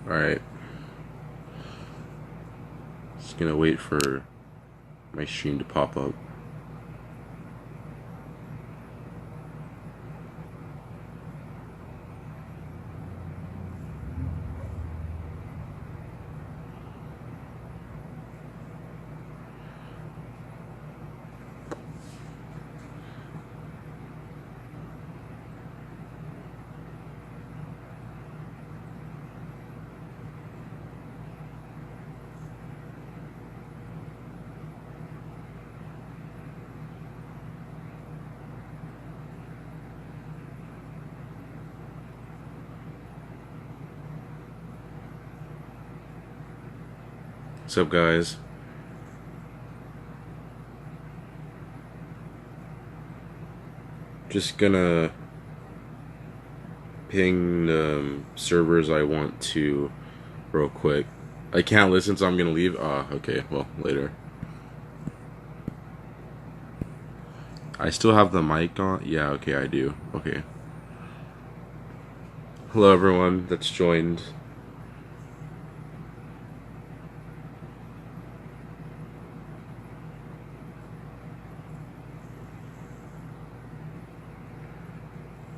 Alright. Just gonna wait for my stream to pop up. What's up, guys? Just gonna ping the servers I want to real quick. I can't listen, so I'm gonna leave. Okay, well, later. I still have the mic on? Yeah, okay, I do. Okay. Hello, everyone that's joined.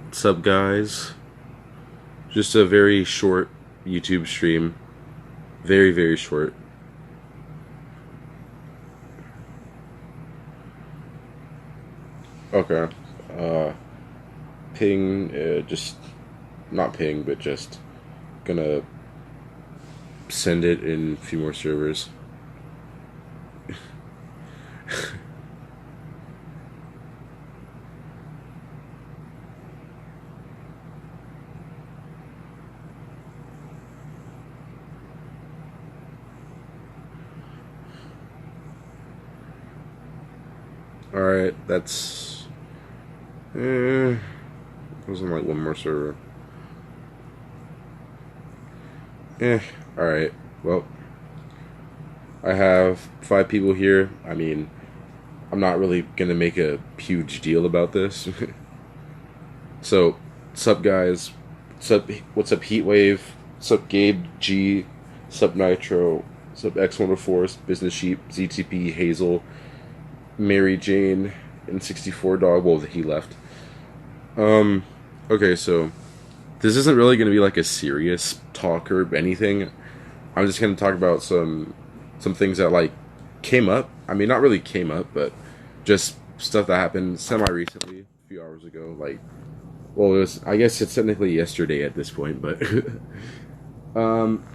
What's up, guys? Just a very short YouTube stream. Very, very short. Okay. Ping, just, not ping, but just gonna send it in a few more servers. Alright, that's... there's like one more server. Alright, well, I have 5 people here. I mean, I'm not really gonna make a huge deal about this. So, sup guys, what's up Heatwave, sup Gabe G, sup Nitro, sup X104, Business Sheep, ZTP, Hazel, Mary Jane, and 64 Dog. Well, he left. Okay, so this isn't really going to be like a serious talk or anything. I'm just going to talk about some things that like came up. I mean, not really came up, but just stuff that happened semi-recently, a few hours ago. Like, well, it was, I guess it's technically yesterday at this point, but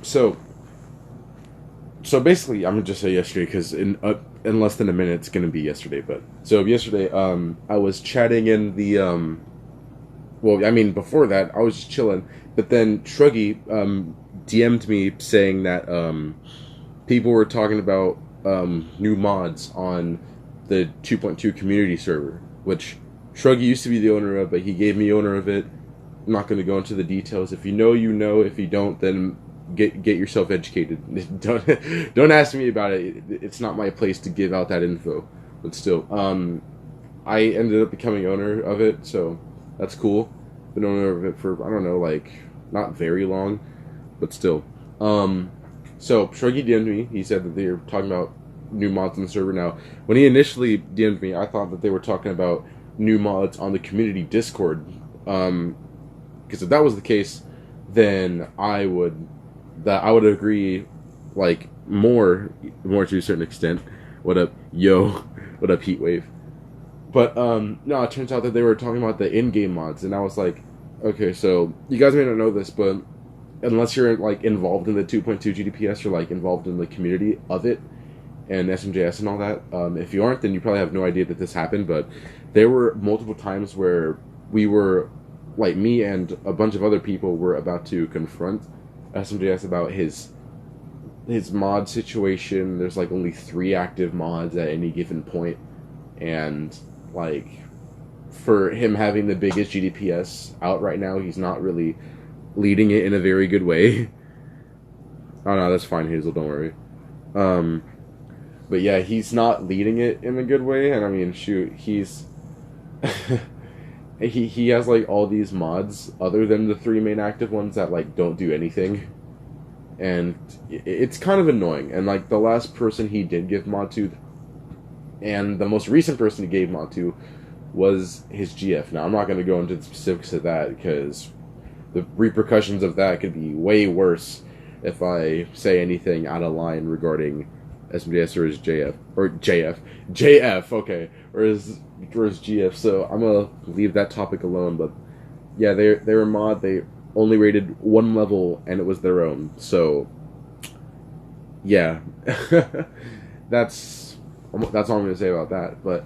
so basically, I'm gonna just say yesterday because in less than a minute it's gonna be yesterday. But so yesterday, I was chatting in the well, I mean before that I was just chilling, but then Shruggy DM'd me saying that people were talking about new mods on the 2.2 community server, which Shruggy used to be the owner of, but he gave me owner of it. I'm not going to go into the details. If you know, you know. If you don't, then get yourself educated. Don't ask me about it. It's not my place to give out that info. But still, I ended up becoming owner of it, so that's cool. Been owner of it for, I don't know, like not very long, but still. So Shruggy DM'd me. He said that they were talking about new mods on the server. Now, when he initially DM'd me, I thought that they were talking about new mods on the community Discord. Because if that was the case, then I would agree, like more to a certain extent. What up, yo? What up, Heatwave? But no, it turns out that they were talking about the in-game mods, and I was like, okay, so you guys may not know this, but unless you're like involved in the 2.2 GDPS, you're like involved in the community of it and SMJS and all that. If you aren't, then you probably have no idea that this happened. But there were multiple times where we were, like me and a bunch of other people were about to confront SMJS about his mod situation. There's like only 3 active mods at any given point, and like for him having the biggest GDPS out right now, he's not really leading it in a very good way. Oh no, that's fine, Hazel, don't worry. But yeah, he's not leading it in a good way, and I mean, shoot, he's he has like all these mods other than the 3 main active ones that like don't do anything. and it's kind of annoying. And like the last person he did give mod to, and the most recent person he gave mod to, was his GF. Now I'm not going to go into the specifics of that because the repercussions of that could be way worse if I say anything out of line regarding SMJS or his JF, okay, or his GF. So I'm gonna leave that topic alone. But yeah, they were a mod. They only rated one level, and it was their own. So yeah, that's all I'm gonna say about that. But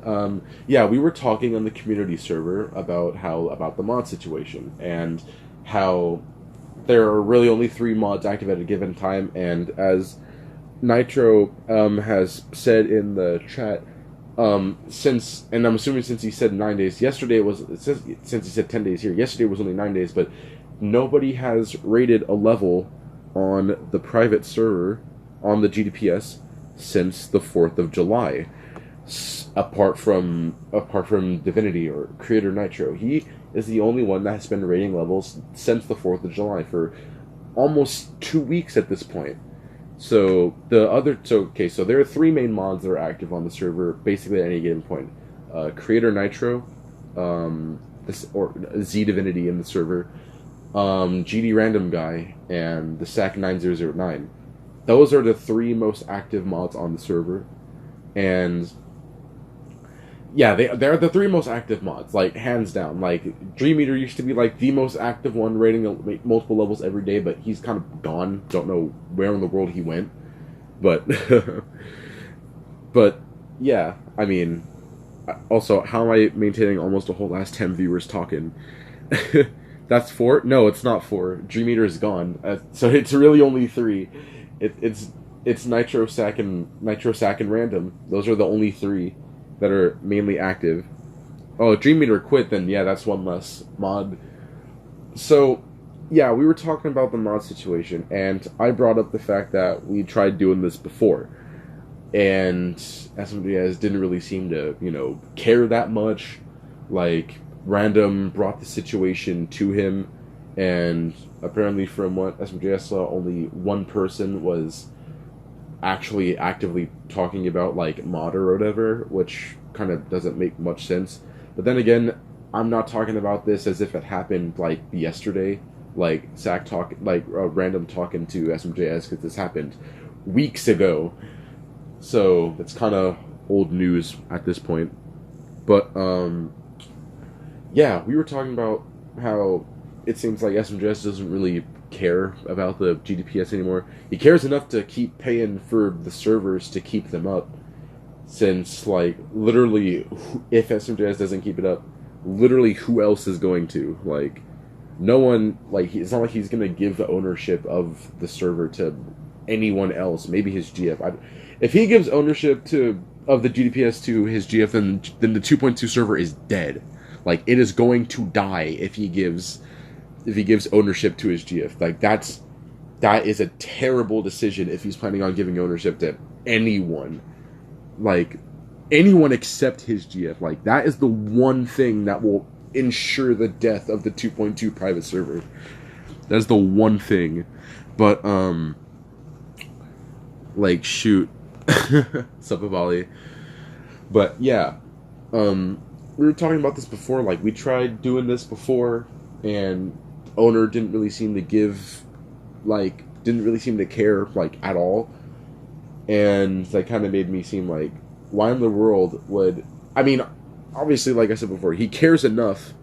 yeah, we were talking on the community server about the mod situation and how there are really only 3 mods active at a given time, and as Nitro has said in the chat, since, and I'm assuming since he said 9 days, yesterday it was, since he said 10 days here, yesterday was only 9 days, but nobody has rated a level on the private server on the GDPS since the 4th of July. Apart from Divinity or Creator Nitro. He is the only one that has been rating levels since the 4th of July for almost 2 weeks at this point. So there are 3 main mods that are active on the server basically at any given point. Creator Nitro, or Z Divinity in the server, GD Random Guy, and the SAC 9009. Those are the 3 most active mods on the server, and yeah, they're the 3 most active mods, like hands down. Like Dream Eater used to be like the most active one, rating multiple levels every day, but he's kind of gone. Don't know where in the world he went, but but yeah, I mean, also, how am I maintaining almost a whole last 10 viewers talking? That's 4? No, it's not 4. Dream Eater is gone, so it's really only 3. It's Nitro, SAC, and Random. Those are the only 3 that are mainly active. Oh, if Dream Eater quit, then yeah, that's 1 less mod. So, yeah, we were talking about the mod situation, and I brought up the fact that we tried doing this before, and SMJS didn't really seem to, care that much. Like, Random brought the situation to him, and apparently from what SMJS saw, only 1 person was actually actively talking about like mod or whatever, which kind of doesn't make much sense. But then again, I'm not talking about this as if it happened like yesterday, like Random talking to SMJS, because this happened weeks ago, so it's kind of old news at this point. But yeah, we were talking about how it seems like SMJS doesn't really care about the GDPS anymore. He cares enough to keep paying for the servers to keep them up, since like literally if SMJS doesn't keep it up, literally who else is going to? Like no one. Like it's not like he's gonna give the ownership of the server to anyone else. Maybe his GF. If he gives ownership of the GDPS to his GF, then the 2.2 server is dead. Like it is going to die if he gives ownership to his GF. Like that is a terrible decision if he's planning on giving ownership to anyone. Like anyone except his GF. Like that is the one thing that will ensure the death of the 2.2 private server. That's the one thing. But like shoot. Suppabali. But yeah. We were talking about this before, like we tried doing this before, and owner didn't really seem to care like at all, and that kind of made me seem like, why in the world would, I mean, obviously, like I said before, he cares enough.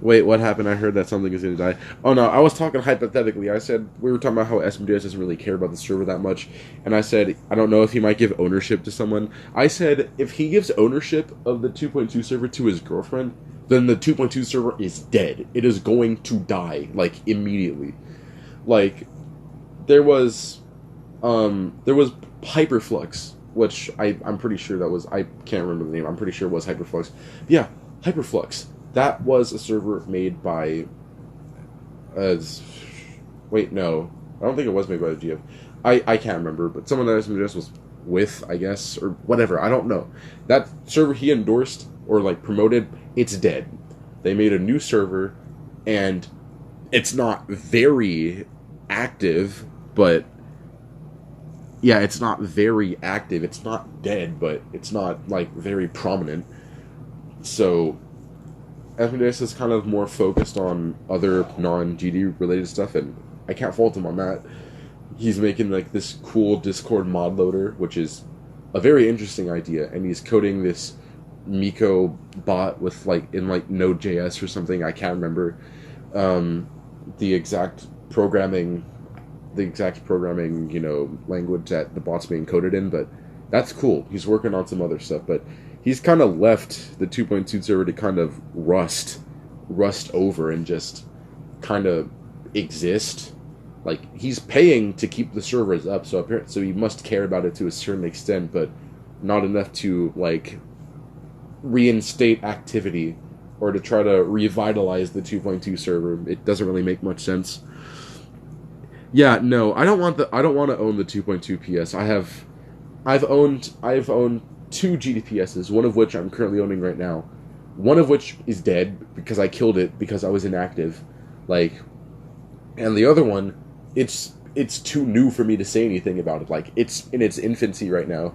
Wait, what happened? I heard that something is going to die. Oh no, I was talking hypothetically. I said, we were talking about how SMJS doesn't really care about the server that much, and I said, I don't know if he might give ownership to someone. I said, if he gives ownership of the 2.2 server to his girlfriend, then the 2.2 server is dead. It is going to die, like, immediately. Like, there was Hyperflux, which I'm pretty sure that was, I can't remember the name, I'm pretty sure it was Hyperflux. Yeah, Hyperflux. That was a server made by, wait, no, I don't think it was made by the GF. I can't remember, but someone that SMJS was with, I guess, or whatever, I don't know. That server he endorsed, or like promoted, it's dead. They made a new server, and it's not very active, but yeah, it's not very active. It's not dead, but it's not like very prominent. So SMDS is kind of more focused on other non-GD related stuff, and I can't fault him on that. He's making like this cool Discord mod loader, which is a very interesting idea, and he's coding this Miko bot with like in like Node.js or something. I can't remember the exact programming, language that the bot's being coded in, but that's cool. He's working on some other stuff, but he's kind of left the 2.2 server to kind of rust over and just kind of exist. Like, he's paying to keep the servers up, so he must care about it to a certain extent, but not enough to, like, reinstate activity or to try to revitalize the 2.2 server. It doesn't really make much sense. Yeah, no, I don't want to own the 2.2 PS. I've owned 2 GDPSs, one of which I'm currently owning right now. One of which is dead because I killed it because I was inactive. Like, and the other one, it's too new for me to say anything about it. Like, it's in its infancy right now.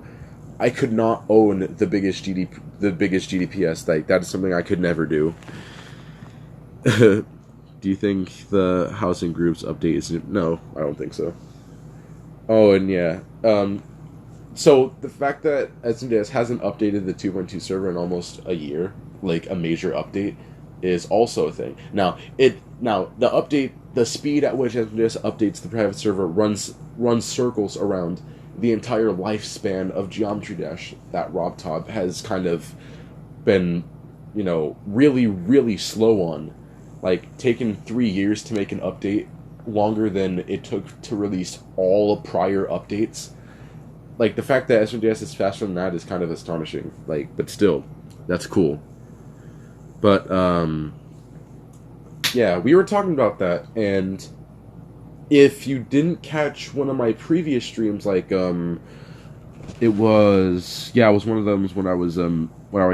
I could not own the biggest GDPS. Like, that is something I could never do. Do you think the housing groups update is... No, I don't think so. Oh, and yeah. So, the fact that SMDS hasn't updated the 2.2 server in almost a year, like a major update, is also a thing. Now, the speed at which SMDS updates the private server runs circles around the entire lifespan of Geometry Dash that RobTop has kind of been, really, really slow on. Like, taken 3 years to make an update, longer than it took to release all prior updates. Like, the fact that SMDS is faster than that is kind of astonishing. Like, but still, that's cool. But, yeah, we were talking about that, and if you didn't catch one of my previous streams, like, it was one of them when I was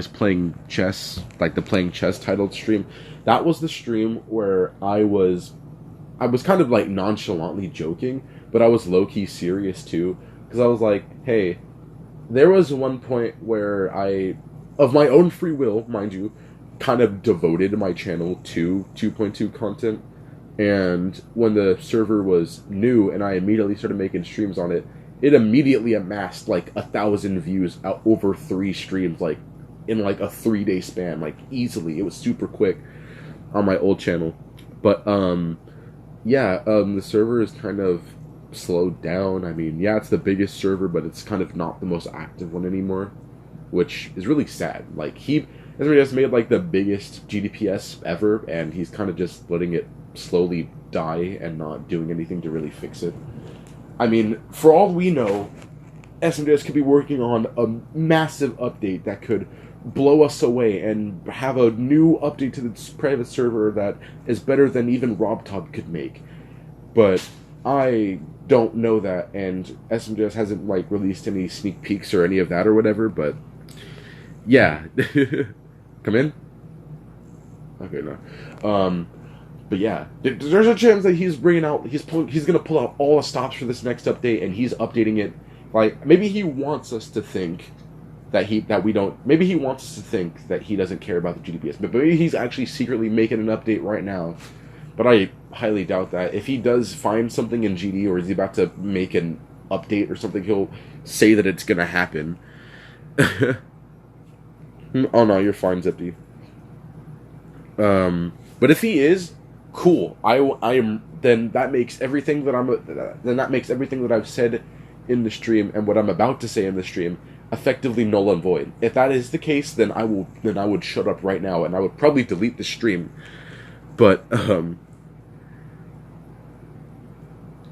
playing chess, like the playing chess titled stream. That was the stream where I was kind of like nonchalantly joking, but I was low-key serious too, because I was like, hey, there was one point where I, of my own free will, mind you, kind of devoted my channel to 2.2 content, and when the server was new and I immediately started making streams on it, it immediately amassed like 1,000 views out over 3 streams, like in like a 3-day span, like easily. It was super quick on my old channel. But the server is kind of slowed down. I mean, yeah, it's the biggest server, but it's kind of not the most active one anymore, which is really sad. Like, everybody has made like the biggest GDPS ever, and he's kind of just letting it slowly die and not doing anything to really fix it. I mean, for all we know, SMDS could be working on a massive update that could blow us away and have a new update to the private server that is better than even RobTop could make. But I don't know that, and SMDS hasn't like released any sneak peeks or any of that or whatever, but yeah. Come in? Okay, no. But yeah, there's a chance that he's gonna pull out all the stops for this next update, and he's updating it. Like, maybe he wants us to think maybe he wants us to think that he doesn't care about the GDPS, but maybe he's actually secretly making an update right now. But I highly doubt that. If he does find something in GD, or is he about to make an update or something, he'll say that it's gonna happen. Oh no, you're fine, Zippy. But if he is, cool. I am. Then that makes everything that I've said in the stream and what I'm about to say in the stream effectively null and void. If that is the case, then I would shut up right now, and I would probably delete the stream. But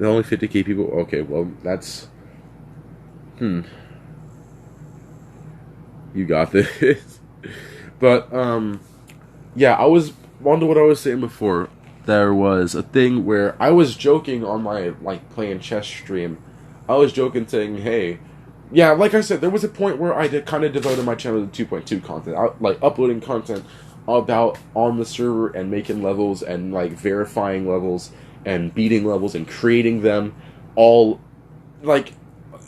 only 50k people. Okay, well that's you got this. But yeah, I was on to what I was saying before. There was a thing where I was joking on my like playing chess stream. I was joking saying, hey, yeah, like I said, there was a point where I kind of devoted my channel to 2.2 content, like uploading content about on the server and making levels and like verifying levels and beating levels and creating them all, like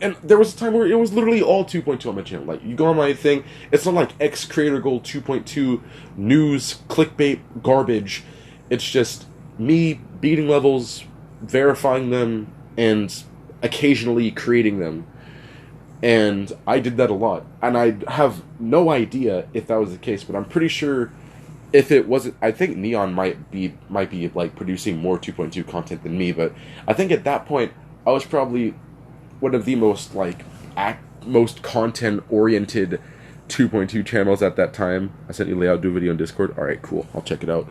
and there was a time where it was literally all 2.2 on my channel. Like, you go on my thing, it's not like X Creator Goal 2.2 news, clickbait, garbage. It's just me beating levels, verifying them, and occasionally creating them. And I did that a lot. And I have no idea if that was the case, but I'm pretty sure if it wasn't, I think Neon might be like producing more 2.2 content than me, but I think at that point I was probably one of the most like most content oriented 2.2 channels at that time. I sent you a layout, do a video on Discord. All right, cool. I'll check it out.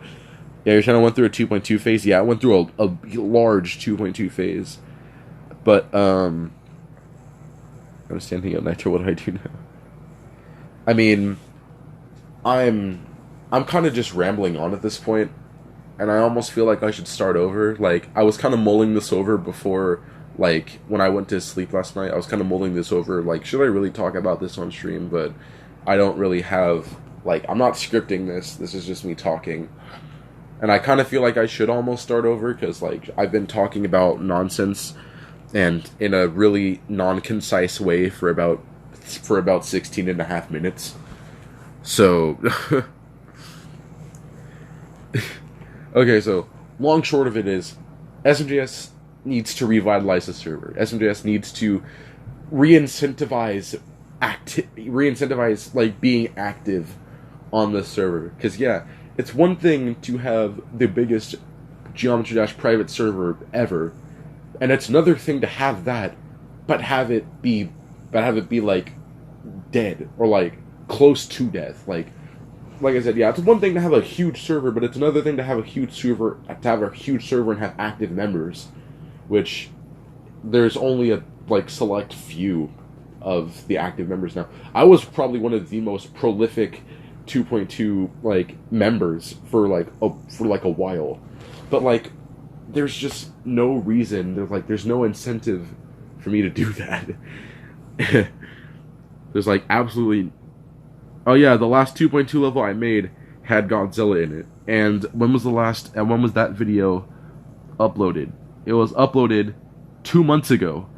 Yeah, your channel went through a 2.2 phase. Yeah, it went through a large 2.2 phase. But I'm standing up Nitro. What do I do now? I mean, I'm kind of just rambling on at this point, and I almost feel like I should start over. Like, I was kind of mulling this over before, like, when I went to sleep last night. I was kind of mulling this over, like, should I really talk about this on stream? But I don't really have, like, I'm not scripting this. This is just me talking. And I kind of feel like I should almost start over, because, like, I've been talking about nonsense and in a really non-concise way for about 16 and a half minutes. So... Okay, so, long short of it is, SMJS needs to revitalize the server. SMJS needs to re-incentivize, like, being active on the server. Because, yeah, it's one thing to have the biggest Geometry Dash private server ever, and it's another thing to have that, but have it be, like, dead, or, like, close to death. Like I said, yeah, it's one thing to have a huge server, but it's another thing to have a huge server, and have active members, which there's only a, like, select few of the active members now. I was probably one of the most prolific 2.2, like, members for a while, but, like, there's just no reason, there's no incentive for me to do that. There's, like, absolutely... Oh yeah, the last 2.2 level I made had Godzilla in it. And when was that video uploaded? It was uploaded 2 months ago.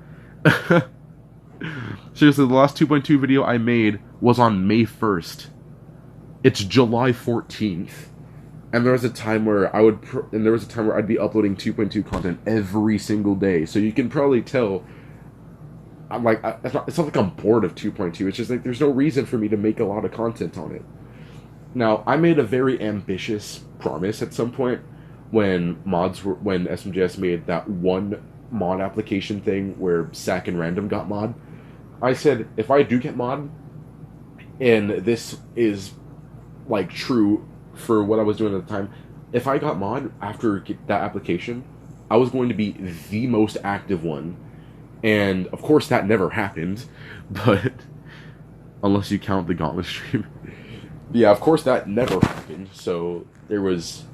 Seriously, the last 2.2 video I made was on May 1st. It's July 14th. And there was a time where I'd be uploading 2.2 content every single day. So you can probably tell, I'm like, it's not like I'm bored of 2.2. It's just like there's no reason for me to make a lot of content on it. Now, I made a very ambitious promise at some point when SMJS made that one mod application thing where SAC and Random got mod. I said, if I do get mod, and this is, like, true for what I was doing at the time, if I got mod after that application, I was going to be the most active one. And, of course, that never happened, but... unless you count the Gauntlet stream. Yeah, of course that never happened, so there was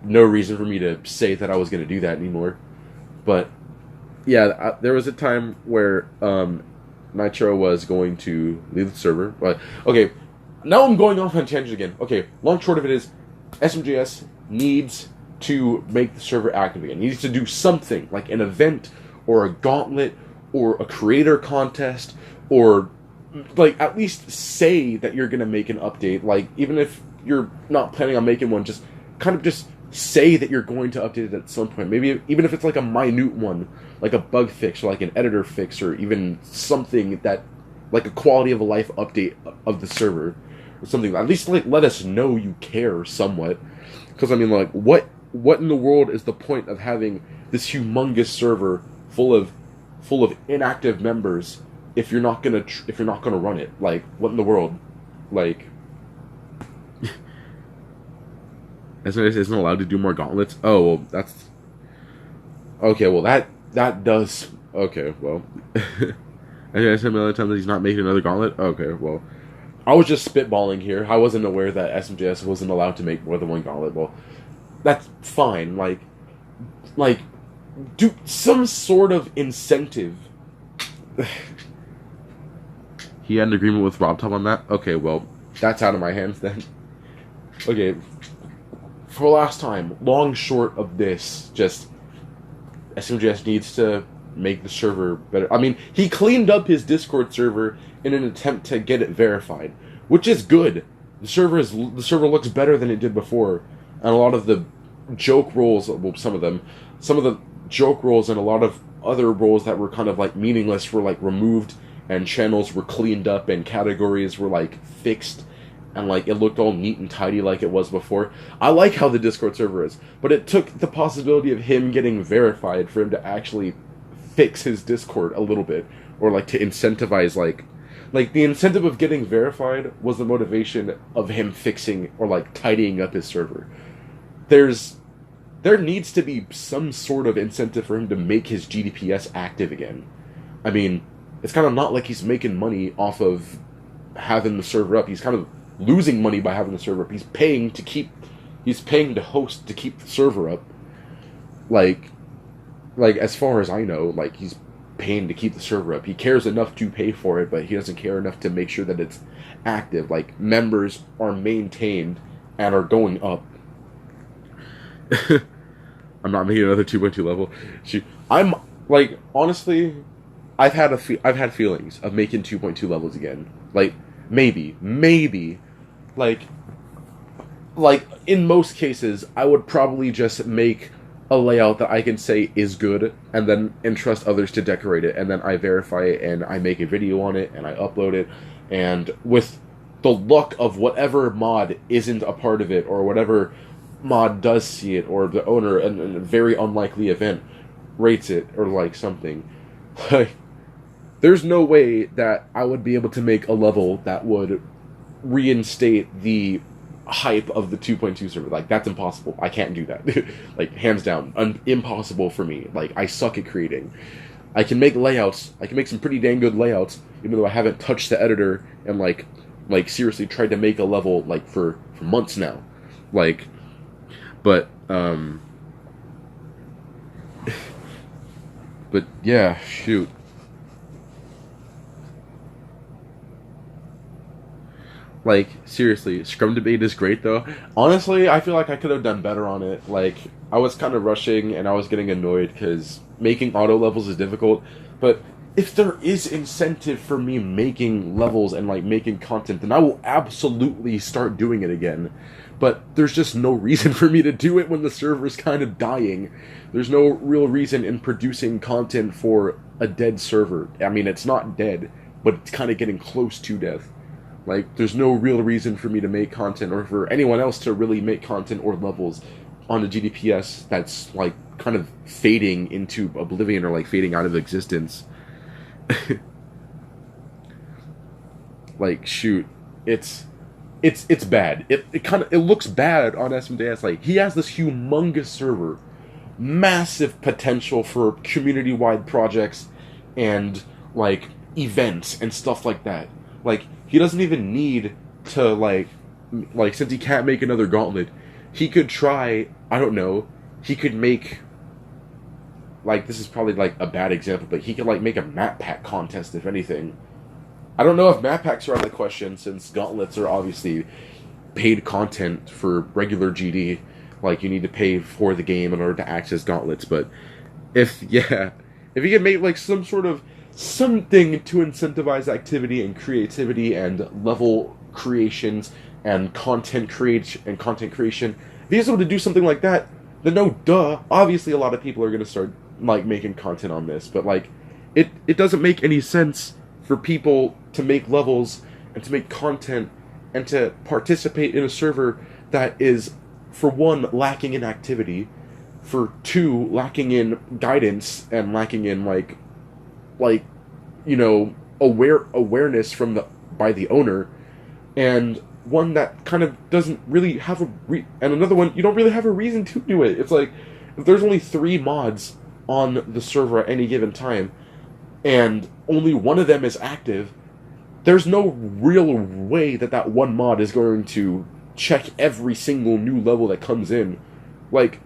no reason for me to say that I was going to do that anymore. But, yeah, there was a time where Nitro was going to leave the server. But, okay, now I'm going off on a tangent again. Okay, long short of it is, SMJS needs to make the server active again. He needs to do something, like an event, or a gauntlet, or a creator contest, or, like, at least say that you're gonna make an update. Like, even if you're not planning on making one, just kind of just say that you're going to update it at some point. Maybe even if it's like a minute one, like a bug fix, or like an editor fix, or even something that, like a quality of life update of the server, or something. At least, like, let us know you care somewhat. Because, I mean, like, what in the world is the point of having this humongous server full of inactive members if you're not gonna run it? Like, what in the world? Like, SMJS isn't allowed to do more gauntlets? Oh, well, that's... okay, well, that does... okay, well... I said another time that he's not making another gauntlet? Okay, well... I was just spitballing here. I wasn't aware that SMJS wasn't allowed to make more than one gauntlet. Well, that's fine. Like, do some sort of incentive. He had an agreement with RobTop on that? Okay, well, that's out of my hands then. Okay, for last time, long short of this, just SMJS needs to make the server better. I mean, he cleaned up his Discord server in an attempt to get it verified, which is good. The server looks better than it did before, and a lot of the joke roles, well, some of the joke roles and a lot of other roles that were kind of like meaningless were like removed, and channels were cleaned up, and categories were like fixed, and like it looked all neat and tidy like it was before. I like how the Discord server is, but it took the possibility of him getting verified for him to actually fix his Discord a little bit, or like to incentivize like the incentive of getting verified was the motivation of him fixing or like tidying up his server. There needs to be some sort of incentive for him to make his GDPS active again. I mean, it's kind of not like he's making money off of having the server up. He's kind of losing money by having the server up. He's paying to host to keep the server up. Like as far as I know, like he's paying to keep the server up. He cares enough to pay for it, but he doesn't care enough to make sure that it's active. Like, members are maintained and are going up. I'm not making another 2.2 level. I'm like, honestly, I've had feelings of making 2.2 levels again. Like, maybe, like in most cases, I would probably just make a layout that I can say is good, and then entrust others to decorate it, and then I verify it, and I make a video on it, and I upload it, and with the luck of whatever mod isn't a part of it, or whatever mod does see it, or the owner, in a very unlikely event, rates it, or like something, like, there's no way that I would be able to make a level that would reinstate the hype of the 2.2 server. Like, that's impossible. I can't do that. Like, hands down, impossible for me. Like, I suck at creating. I can make layouts. I can make some pretty dang good layouts, even though I haven't touched the editor and like seriously tried to make a level like for months now. Like, but yeah, shoot. Like, seriously, Scrum Debate is great, though. Honestly, I feel like I could have done better on it. Like, I was kind of rushing, and I was getting annoyed, because making auto levels is difficult. But if there is incentive for me making levels and, like, making content, then I will absolutely start doing it again. But there's just no reason for me to do it when the server's kind of dying. There's no real reason in producing content for a dead server. I mean, it's not dead, but it's kind of getting close to death. Like, there's no real reason for me to make content, or for anyone else to really make content or levels on the GDPS that's, like, kind of fading into oblivion, or, like, fading out of existence. Like, shoot. It's bad. It looks bad on SMJS. Like, he has this humongous server, massive potential for community-wide projects, and, like, events and stuff like that. Like, he doesn't even need to, like, since he can't make another Gauntlet, he could try, I don't know, he could make, like, this is probably, like, a bad example, but he could, like, make a map pack contest, if anything. I don't know if map packs are out of the question, since Gauntlets are obviously paid content for regular GD. Like, you need to pay for the game in order to access Gauntlets, but if he could make, like, some sort of something to incentivize activity and creativity and level creations and content creation, if he's able to do something like that, then no duh, obviously a lot of people are going to start, like, making content on this. But, like, it doesn't make any sense for people to make levels and to make content and to participate in a server that is, for one, lacking in activity, for two, lacking in guidance, and lacking in, like, you know, awareness by the owner, and one that kind of doesn't really have and another one, you don't really have a reason to do it. It's like, if there's only 3 mods on the server at any given time, and only one of them is active, there's no real way that one mod is going to check every single new level that comes in. Like,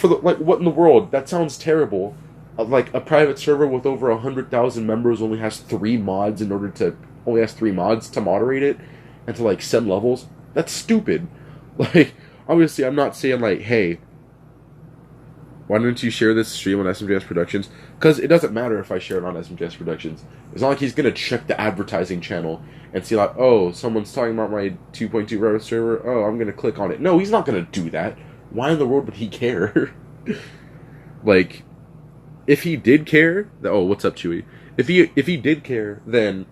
what in the world? That sounds terrible. Like, a private server with over 100,000 members only has 3 mods to moderate it and to, like, send levels. That's stupid. Like, obviously, I'm not saying, like, hey, Why don't you share this stream on SMJS Productions? Because it doesn't matter if I share it on SMJS Productions. It's not like he's going to check the advertising channel and see, like, oh, someone's talking about my 2.2 Rabbit server. Oh, I'm going to click on it. No, he's not going to do that. Why in the world would he care? Like, if he did care... Oh, what's up, Chewy? If he did care, then,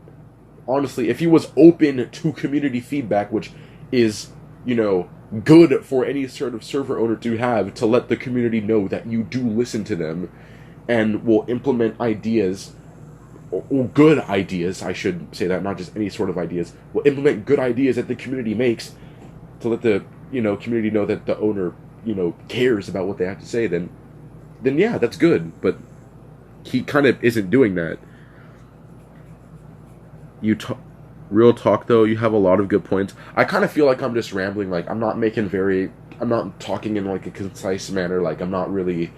honestly, if he was open to community feedback, which is, you know, good for any sort of server owner to have, to let the community know that you do listen to them and will implement ideas, or good ideas, I should say that, not just any sort of ideas, will implement good ideas that the community makes to let the, you know, community know that the owner, you know, cares about what they have to say, then yeah, that's good. But he kind of isn't doing that. Real talk, though, you have a lot of good points. I kind of feel like I'm just rambling. Like, I'm not talking in, like, a concise manner. Like, I'm not really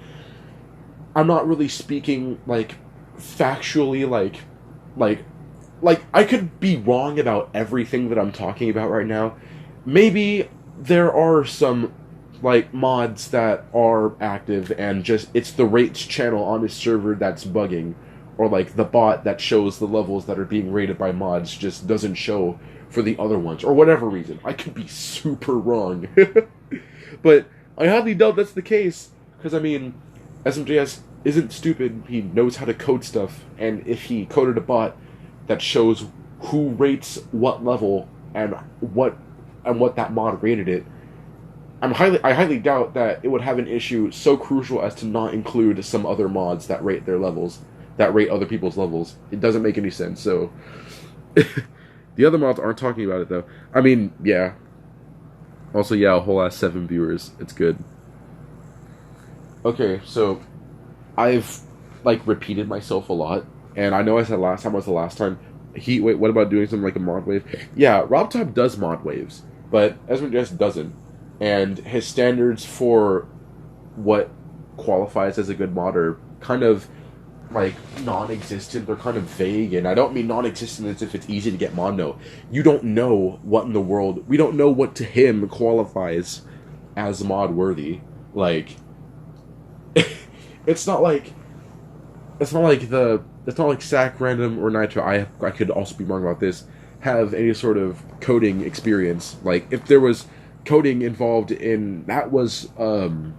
speaking, like, factually, like, I could be wrong about everything that I'm talking about right now. Maybe there are some, like, mods that are active and just, it's the rates channel on this server that's bugging. Or, like, the bot that shows the levels that are being rated by mods just doesn't show for the other ones. Or whatever reason. I could be super wrong. But I highly doubt that's the case. Because, I mean, SMJS isn't stupid. He knows how to code stuff. And if he coded a bot that shows who rates what level and what that mod rated it, I highly doubt that it would have an issue so crucial as to not include some other mods that rate their levels. That rate other people's levels. It doesn't make any sense, so... The other mods aren't talking about it, though. I mean, yeah. Also, yeah, a whole ass 7 viewers. It's good. Okay, so... I've, like, repeated myself a lot. And I know I said last time was the last time. Wait, what about doing something like a mod wave? Yeah, RobTop does mod waves. But SMJS doesn't. And his standards for what qualifies as a good mod are kind of... like, non-existent. They're kind of vague, and I don't mean non-existent as if it's easy to get mod. No, you don't know what in the world, we don't know what to him qualifies as mod worthy. Like, it's not like Sac, Random, or Nitro, I could also be wrong about this, have any sort of coding experience. Like, if there was coding involved in, that was an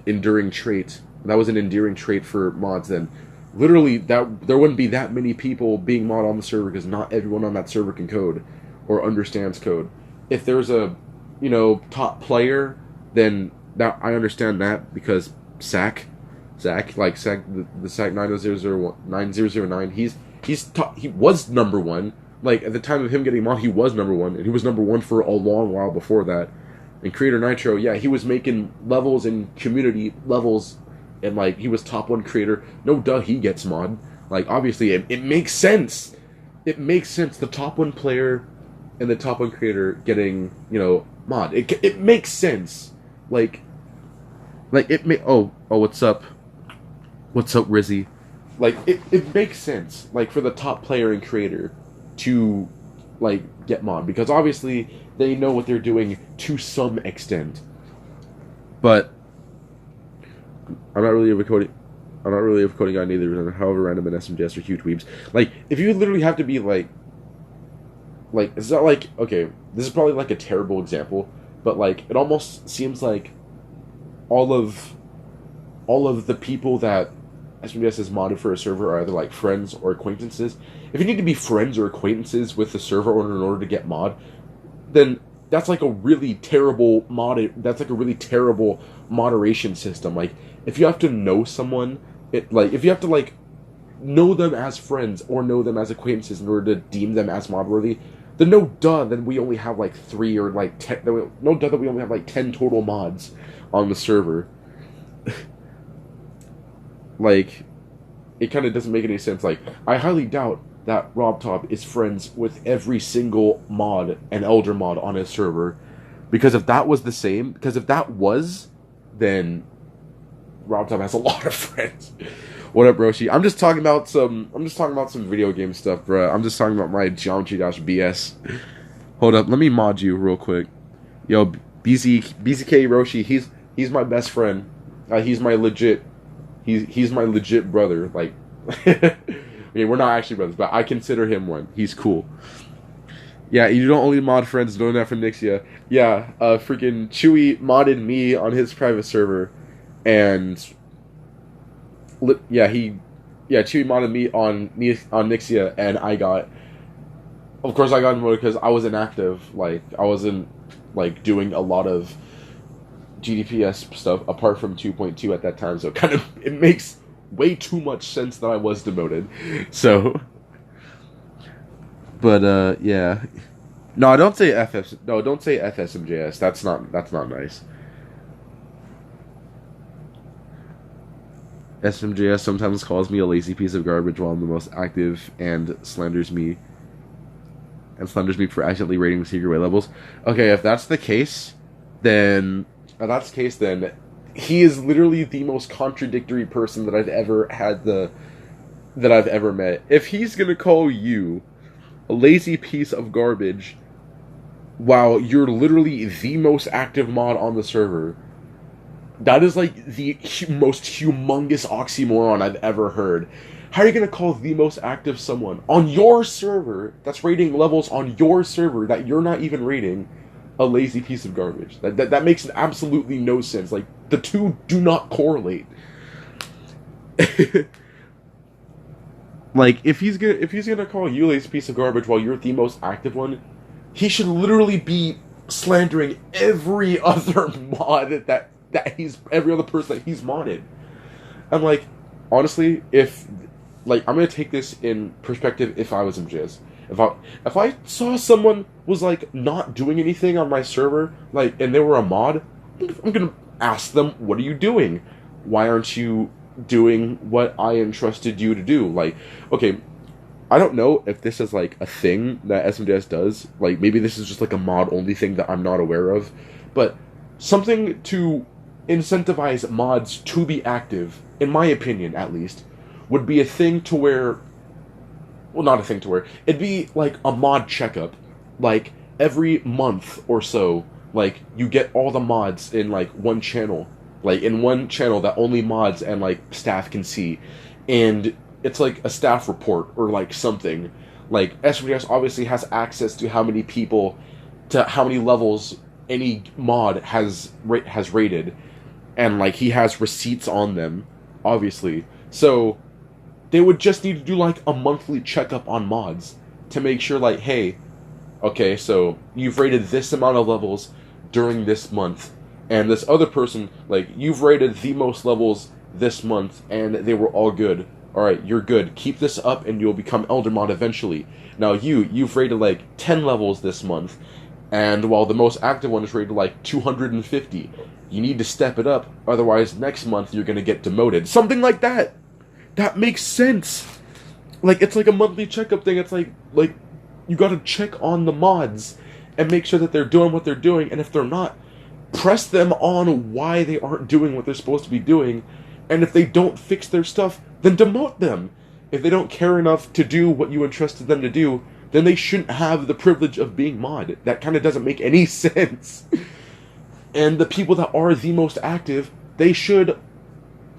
enduring trait. That was an endearing trait for mods, then literally that there wouldn't be that many people being mod on the server because not everyone on that server can code or understands code. If there's a, you know, top player, then that I understand that because Sac, the Sac 9009, he was number one. Like, at the time of him getting mod, he was number one, and he was number one for a long while before that. And Creator Nitro, yeah, he was making levels and community levels. And, like, he was top 1 creator. No duh, he gets mod. Like, obviously, it makes sense. It makes sense. The top 1 player and the top 1 creator getting, you know, mod. It makes sense. Like it may... Oh, what's up? What's up, Rizzy? Like, it makes sense. Like, for the top player and creator to, like, get mod. Because, obviously, they know what they're doing to some extent. But... I'm not really a coding guy neither, however Random and SMJS are huge weebs. Like, if you literally have to be like, it's not like, okay, this is probably like a terrible example, but like, it almost seems like all of the people that SMJS has modded for a server are either like friends or acquaintances. If you need to be friends or acquaintances with the server owner in order to get mod, then that's like a really terrible moderation system. Like, if you have to know someone, if you have to, like, know them as friends or know them as acquaintances in order to deem them as mod worthy, then no duh, then we only have, like, 3 or, like, 10, no duh that we only have, like, 10 total mods on the server. Like, it kind of doesn't make any sense. Like, I highly doubt that RobTop is friends with every single mod and elder mod on his server, because if that was, then RobTop has a lot of friends. What up, Roshi? I'm just talking about some video game stuff, bruh. I'm just talking about my geometry-BS. Hold up, let me mod you real quick. Yo, BZK Roshi, he's my best friend. He's my legit. He's my legit brother. Like, okay, we're not actually brothers, but I consider him one. He's cool. Yeah, you don't only mod friends doing that for Nixia. Yeah, freaking Chewy modded me on his private server, and Chewy modded me on Nixia, and of course I got demoted because I was inactive. Like, I wasn't like doing a lot of GDPS stuff apart from 2.2 at that time, so it makes way too much sense that I was demoted. So. But yeah, no, don't say FSMJS. That's not nice. SMJS sometimes calls me a lazy piece of garbage while I'm the most active and slanders me for accidentally raiding secret way levels. Okay, if that's the case, then he is literally the most contradictory person that I've ever met. If he's gonna call you a lazy piece of garbage while you're literally the most active mod on the server, that is like the most humongous oxymoron I've ever heard. How are you going to call the most active someone on your server that's rating levels on your server that you're not even rating a lazy piece of garbage? That makes absolutely no sense. Like, the two do not correlate. Like, if he's gonna call you a lazy piece of garbage while you're the most active one, he should literally be slandering every other mod every other person that he's modded. I'm like, honestly, I'm gonna take this in perspective. If I was MJS, if I saw someone was like not doing anything on my server, like, and they were a mod, I'm gonna ask them, what are you doing? Why aren't you doing what I entrusted you to do? Like, okay, I don't know if this is like a thing that SMJS does. Like, maybe this is just like a mod only thing that I'm not aware of, but something to incentivize mods to be active, in my opinion at least, would be a thing to where, well, not a thing to where, it'd be like a mod checkup, like every month or so. Like, you get all the mods in like one channel, that only mods and like staff can see, and it's like a staff report or like something. Like, SVS obviously has access to how many levels any mod has rated, and like he has receipts on them, obviously. So they would just need to do like a monthly checkup on mods to make sure, like, hey, okay, so you've rated this amount of levels during this month, and this other person, like, you've rated the most levels this month, and they were all good. Alright, you're good. Keep this up, and you'll become Elder Mod eventually. Now, you've rated, like, 10 levels this month, and while the most active one is rated, like, 250, you need to step it up, otherwise next month you're gonna get demoted. Something like that! That makes sense! Like, it's like a monthly checkup thing. It's like, you gotta check on the mods, and make sure that they're doing what they're doing, and if they're not, press them on why they aren't doing what they're supposed to be doing, and if they don't fix their stuff, then demote them. If they don't care enough to do what you entrusted them to do, then they shouldn't have the privilege of being mod. That kind of doesn't make any sense. And the people that are the most active, they should,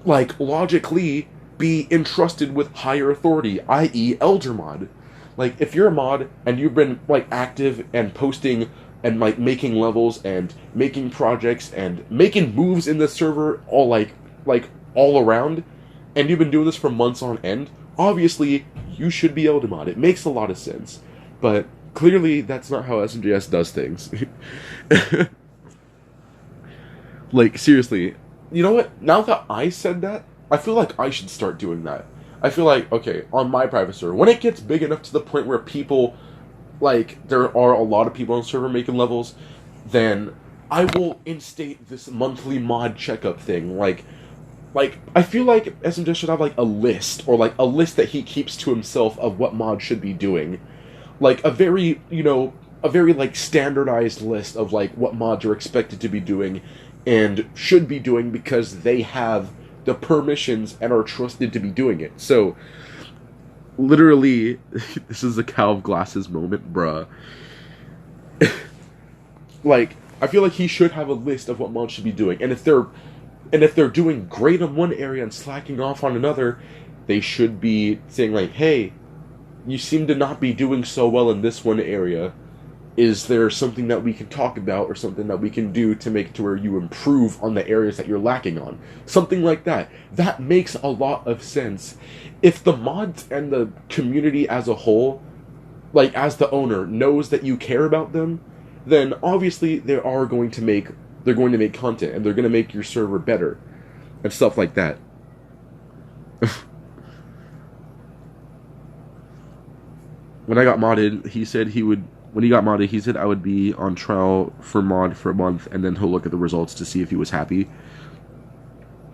like, logically be entrusted with higher authority, i.e. Elder Mod. Like, if you're a mod and you've been, like, active and posting and, like, making levels and making projects and making moves in the server all, like all around, and you've been doing this for months on end, obviously you should be Elder Mod. It makes a lot of sense. But clearly that's not how SMJS does things. Like, seriously, you know what? Now that I said that, I feel like I should start doing that. I feel like, okay, on my private server, when it gets big enough to the point where people, like, there are a lot of people on the server making levels, then I will instate this monthly mod checkup thing. Like, I feel like SMJ should have, like, a list, or, like, a list that he keeps to himself of what mods should be doing. Like, a very, like, standardized list of, like, what mods are expected to be doing and should be doing because they have the permissions and are trusted to be doing it. So, literally, this is a cow of glasses moment, bruh. Like, I feel like he should have a list of what mods should be doing, and if they're, And if they're doing great on one area and slacking off on another, they should be saying like, hey, you seem to not be doing so well in this one area. Is there something that we can talk about or something that we can do to make it to where you improve on the areas that you're lacking on? Something like that. That makes a lot of sense. If the mods and the community as a whole, like as the owner, knows that you care about them, then obviously they're going to make content and they're going to make your server better and stuff like that. When I got modded, he said when he got modded, he said I would be on trial for mod for a month, and then he'll look at the results to see if he was happy.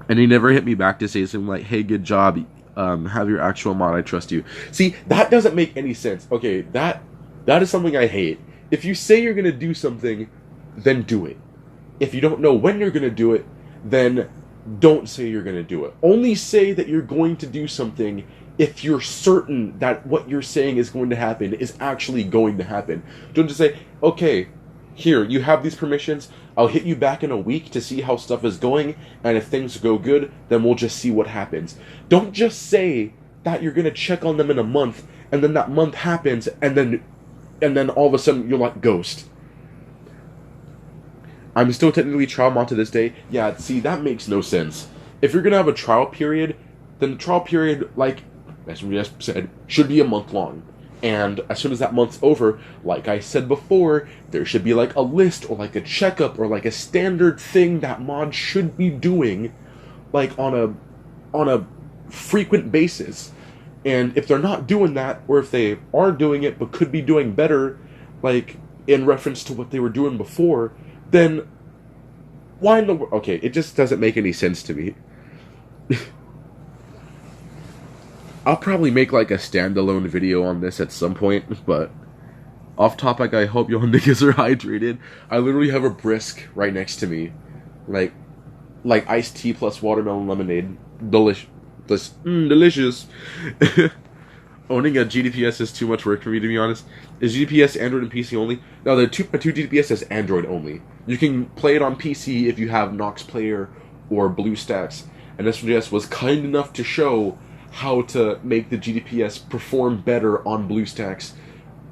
And he never hit me back to say something like, hey, good job, have your actual mod, I trust you. See, that doesn't make any sense. Okay, that is something I hate. If you say you're going to do something, then do it. If you don't know when you're going to do it, then don't say you're going to do it. Only say that you're going to do something if you're certain that what you're saying is going to happen is actually going to happen. Don't just say, okay, here, you have these permissions, I'll hit you back in a week to see how stuff is going, and if things go good, then we'll just see what happens. Don't just say that you're going to check on them in a month, and then that month happens, and then all of a sudden you're like ghost. I'm still technically trial mod to this day. Yeah, see, that makes no sense. If you're going to have a trial period, then the trial period, like as we just said, should be a month long. And as soon as that month's over, like I said before, there should be like a list or like a checkup or like a standard thing that mods should be doing, like on a frequent basis. And if they're not doing that, or if they are doing it but could be doing better, like in reference to what they were doing before, then why in the world? Okay, it just doesn't make any sense to me. I'll probably make like a standalone video on this at some point, but off topic, I hope y'all niggas are hydrated. I literally have a brisk right next to me, like iced tea plus watermelon lemonade. Delicious. Owning a GDPS is too much work for me, to be honest. Is GDPS Android and PC only? No, the two GDPS is Android only. You can play it on PC if you have Nox Player or BlueStacks, and SVJS was kind enough to show how to make the GDPS perform better on BlueStacks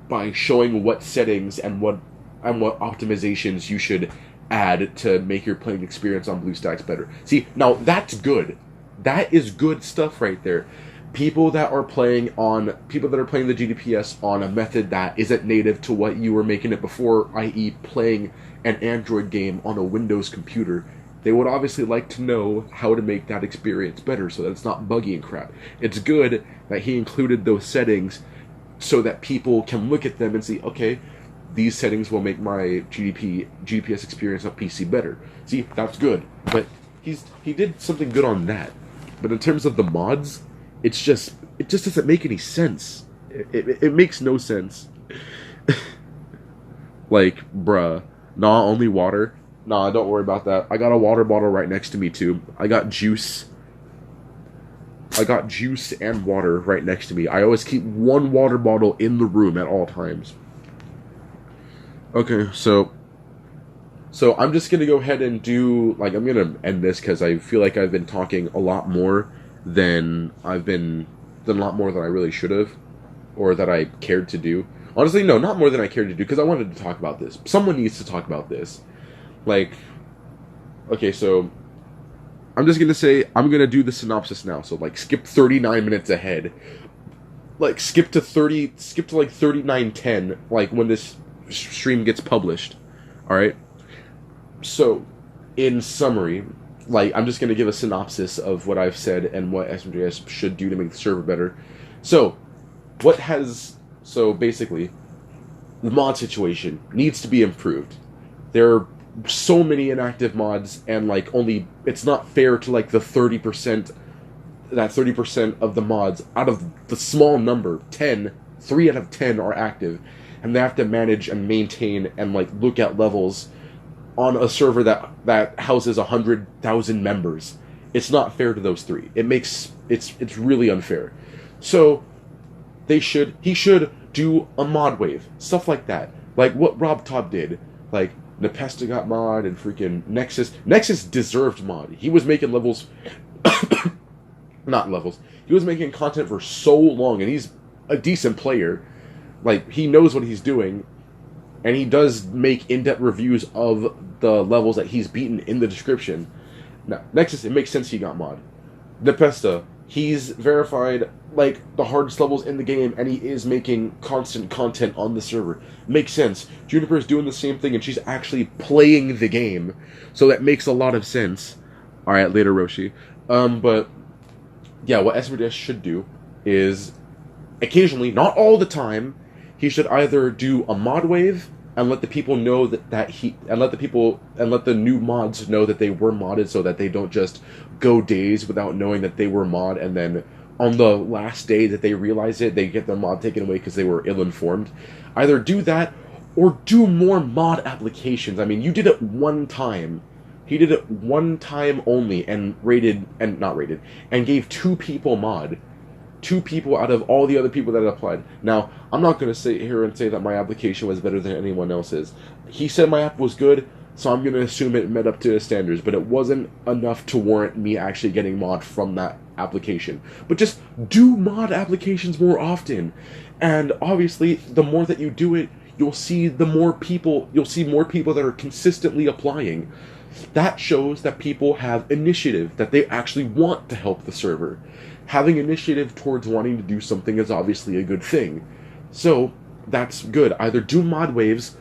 by showing what settings and what optimizations you should add to make your playing experience on BlueStacks better. See, now that's good. That is good stuff right there. People that are playing the GDPS on a method that isn't native to what you were making it before, i.e. playing an Android game on a Windows computer, they would obviously like to know how to make that experience better so that it's not buggy and crap. It's good that he included those settings so that people can look at them and see, okay, these settings will make my GDPS experience on PC better. See, that's good. But he did something good on that. But in terms of the mods, it just doesn't make any sense. It makes no sense. Like, bruh, nah, only water. Nah, don't worry about that. I got a water bottle right next to me, too. I got juice and water right next to me. I always keep one water bottle in the room at all times. Okay, so I'm just gonna go ahead and do, like, I'm gonna end this because I feel like I've been talking a lot more than I really should have, or that I cared to do. Honestly, no, not more than I cared to do, because I wanted to talk about this. Someone needs to talk about this. Like, okay, so I'm just gonna say I'm gonna do the synopsis now. So like, skip 39 minutes ahead. Like, skip to like 39:10. Like when this stream gets published. All right. So, in summary, like, I'm just gonna give a synopsis of what I've said and what SMJS should do to make the server better. So basically, the mod situation needs to be improved. There are so many inactive mods, and like it's not fair to like the 30%, that 30% of the mods out of the small number, 3 out of 10 are active, and they have to manage and maintain and like look at levels on a server that houses 100,000 members. It's not fair to those 3. It's really unfair. So he should do a mod wave, stuff like that, like what Rob Top did. Like, Nepesta got mod, and freaking Nexus deserved mod. He was making levels, not levels. He was making content for so long, and he's a decent player. Like, he knows what he's doing, and he does make in-depth reviews of the levels that he's beaten in the description. Now, Nexus, it makes sense he got mod. Nepesta, he's verified, like, the hardest levels in the game, and he is making constant content on the server. Makes sense. Juniper's doing the same thing, and she's actually playing the game, so that makes a lot of sense. Alright, later, Roshi. But, yeah, what SVDS should do is, occasionally, not all the time, he should either do a mod wave and let the people know let the new mods know that they were modded, so that they don't just go days without knowing that they were mod, and then on the last day that they realize it, they get their mod taken away because they were ill-informed. Either do that or do more mod applications. I mean, you did it one time. He did it one time only and gave 2 people mod. 2 people out of all the other people that applied. Now, I'm not going to sit here and say that my application was better than anyone else's. He said my app was good, so I'm going to assume it met up to his standards, but it wasn't enough to warrant me actually getting mod from that application. But just do mod applications more often. And obviously, the more that you do it, you'll see more people that are consistently applying. That shows that people have initiative, that they actually want to help the server. Having initiative towards wanting to do something is obviously a good thing. So, that's good. Either do mod waves,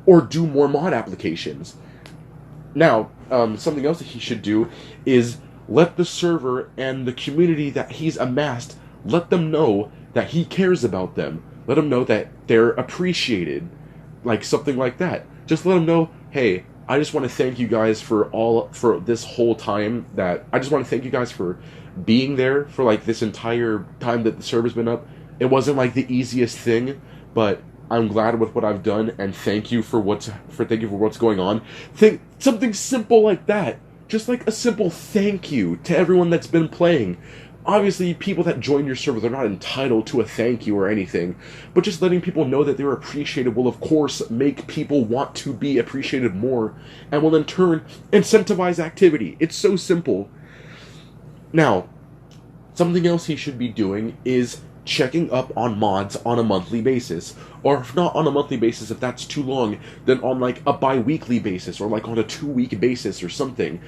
or do more mod applications. Now, something else that he should do is let the server and the community that he's amassed, let them know that he cares about them. Let them know that they're appreciated. Like, something like that. Just let them know, hey, I just want to thank you guys for this whole time I just want to thank you guys for being there for, like, this entire time that the server's been up. It wasn't, like, the easiest thing, but I'm glad with what I've done, and thank you for what's going on. Think something simple like that. Just like a simple thank you to everyone that's been playing. Obviously, people that join your server, they're not entitled to a thank you or anything, but just letting people know that they're appreciated will, of course, make people want to be appreciated more, and will in turn incentivize activity. It's so simple. Now, something else he should be doing is checking up on mods on a monthly basis. Or if not on a monthly basis, if that's too long, then on, like, a bi-weekly basis, or like on a 2-week basis or something.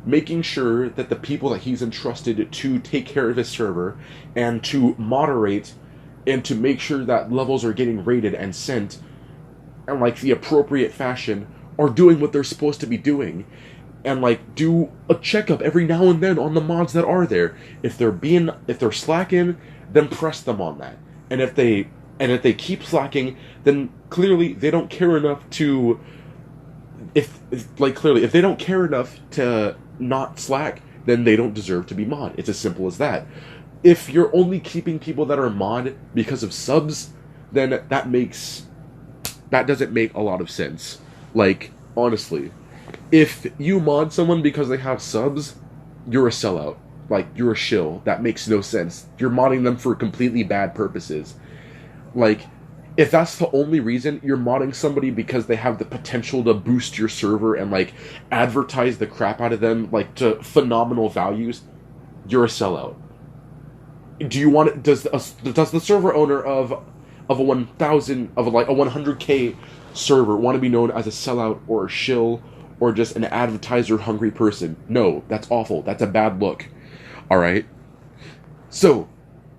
Making sure that the people that he's entrusted to take care of his server and to moderate and to make sure that levels are getting rated and sent in, like, the appropriate fashion are doing what they're supposed to be doing. And, like, do a checkup every now and then on the mods that are there. If they're slacking, then press them on that. And if they keep slacking, then clearly they don't care enough to if they don't care enough to not slack, then they don't deserve to be mod. It's as simple as that. If you're only keeping people that are mod because of subs, then that doesn't make a lot of sense. Like, honestly, if you mod someone because they have subs, you're a sellout. Like, you're a shill. That makes no sense. You're modding them for completely bad purposes. Like, if that's the only reason you're modding somebody because they have the potential to boost your server and, like, advertise the crap out of them, like, to phenomenal values, you're a sellout. Does the server owner of a 100K server want to be known as a sellout or a shill or just an advertiser-hungry person? No, that's awful. That's a bad look. Alright? So,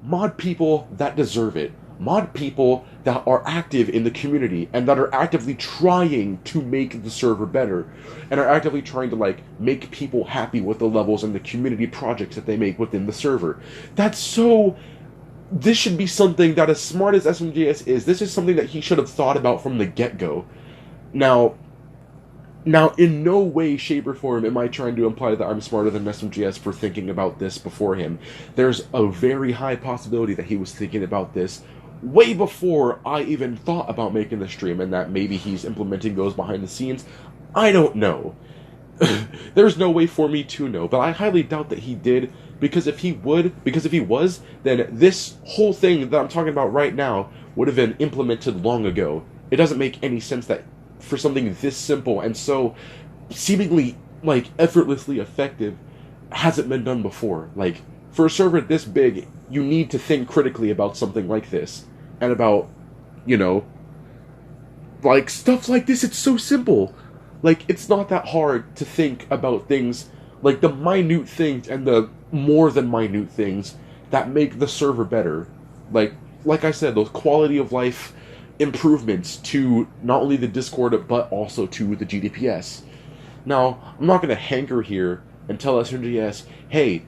mod people that deserve it. Mod people that are active in the community and that are actively trying to make the server better and are actively trying to, like, make people happy with the levels and the community projects that they make within the server. This should be something that, as smart as SMJS is, this is something that he should have thought about from the get-go. Now, in no way, shape, or form am I trying to imply that I'm smarter than SMJS for thinking about this before him. There's a very high possibility that he was thinking about this way before I even thought about making the stream, and that maybe he's implementing those behind the scenes. I don't know. There's no way for me to know, but I highly doubt that he did, because if he was, then this whole thing that I'm talking about right now would have been implemented long ago. It doesn't make any sense for something this simple and so seemingly like effortlessly effective hasn't been done before. Like, for a server this big, you need to think critically about something like this and about, you know, like stuff like this. It's so simple. Like, it's not that hard to think about things like the minute things and the more than minute things that make the server better. Like I said, those quality of life improvements to not only the Discord but also to the GDPS. Now, I'm not going to hanker here and tell SNGS, hey,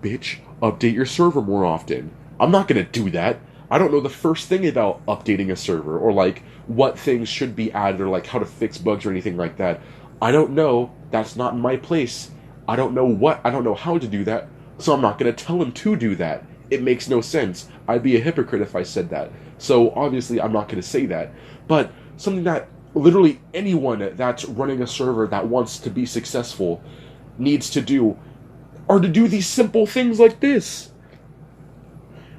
bitch, update your server more often. I'm not going to do that. I don't know the first thing about updating a server, or like what things should be added, or like how to fix bugs or anything like that. I don't know. That's not in my place. I don't know how to do that, so I'm not going to tell him to do that. It makes no sense. I'd be a hypocrite if I said that. So obviously I'm not going to say that. But something that literally anyone that's running a server that wants to be successful needs to do are to do these simple things like this.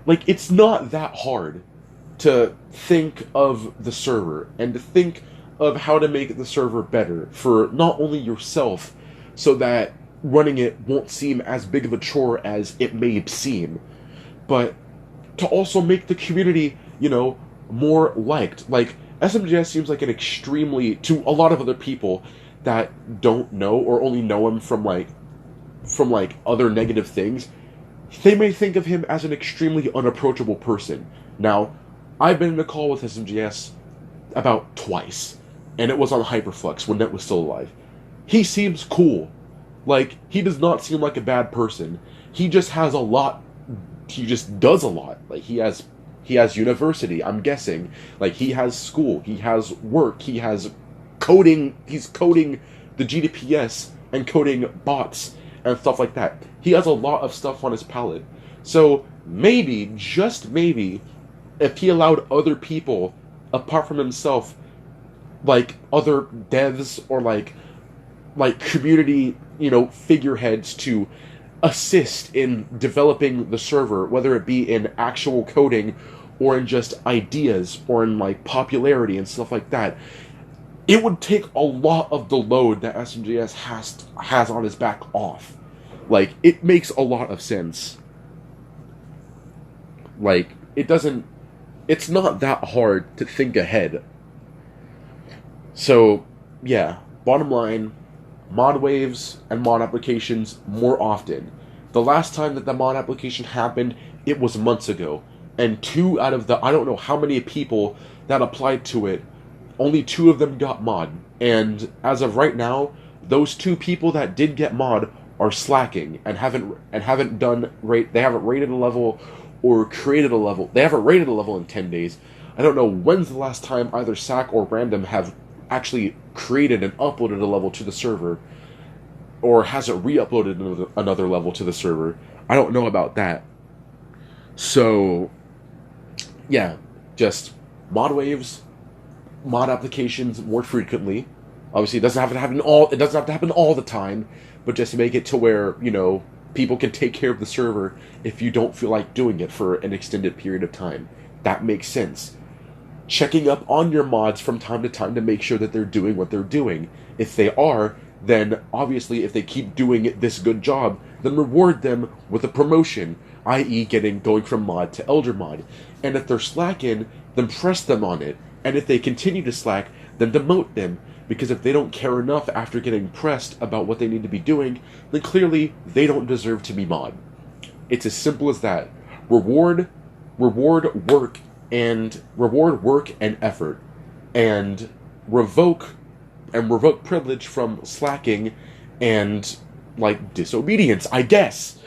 Like, it's not that hard to think of the server and to think of how to make the server better for not only yourself, so that running it won't seem as big of a chore as it may seem, but to also make the community, you know, more liked. Like, SMJS seems like an extremely, to a lot of other people that don't know or only know him from other negative things, they may think of him as an extremely unapproachable person. Now, I've been in a call with SMGS about twice, and it was on Hyperflux when Net was still alive. He seems cool. Like, he does not seem like a bad person. He just has a lot. He just does a lot. Like, he has university, I'm guessing. Like, he has school, he has work, he has coding, he's coding the GDPS and coding bots and stuff like that. He has a lot of stuff on his palette. So maybe, just maybe, if he allowed other people, apart from himself, like other devs or like community, you know, figureheads to assist in developing the server, whether it be in actual coding or in just ideas or in like popularity and stuff like that, it would take a lot of the load that SMJS has on his back off. Like, it makes a lot of sense. Like, it's not that hard to think ahead. So, yeah, bottom line, mod waves and mod applications more often. The last time that the mod application happened, it was months ago. And 2 out of the, I don't know how many people that applied to it, only 2 of them got mod. And as of right now, those 2 people that did get mod are slacking and haven't done they haven't rated a level or created a level. They haven't rated a level in 10 days. I don't know when's the last time either SAC or Random have actually created and uploaded a level to the server, or hasn't re-uploaded another level to the server. I don't know about that. So, yeah, just mod waves, mod applications more frequently. Obviously, it doesn't have to happen all the time, but just to make it to where, you know, people can take care of the server if you don't feel like doing it for an extended period of time. That makes sense. Checking up on your mods from time to time to make sure that they're doing what they're doing. If they are, then obviously if they keep doing this good job, then reward them with a promotion, i.e. going from mod to elder mod. And if they're slacking, then press them on it. And if they continue to slack, then demote them. Because if they don't care enough after getting pressed about what they need to be doing, then clearly they don't deserve to be mod. It's as simple as that. Reward work and effort, and revoke privilege from slacking and like disobedience, I guess.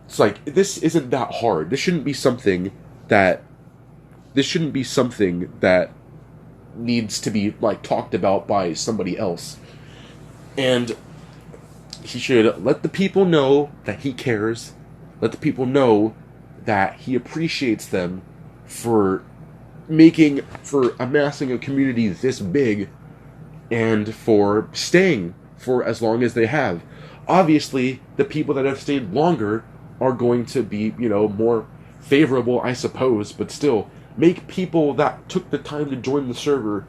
It's like, this isn't that hard. This shouldn't be something that needs to be like talked about by somebody else. And he should let the people know that he cares. Let the people know that he appreciates them for amassing a community this big and for staying for as long as they have. Obviously, the people that have stayed longer are going to be, you know, more favorable, I suppose, but still, make people that took the time to join the server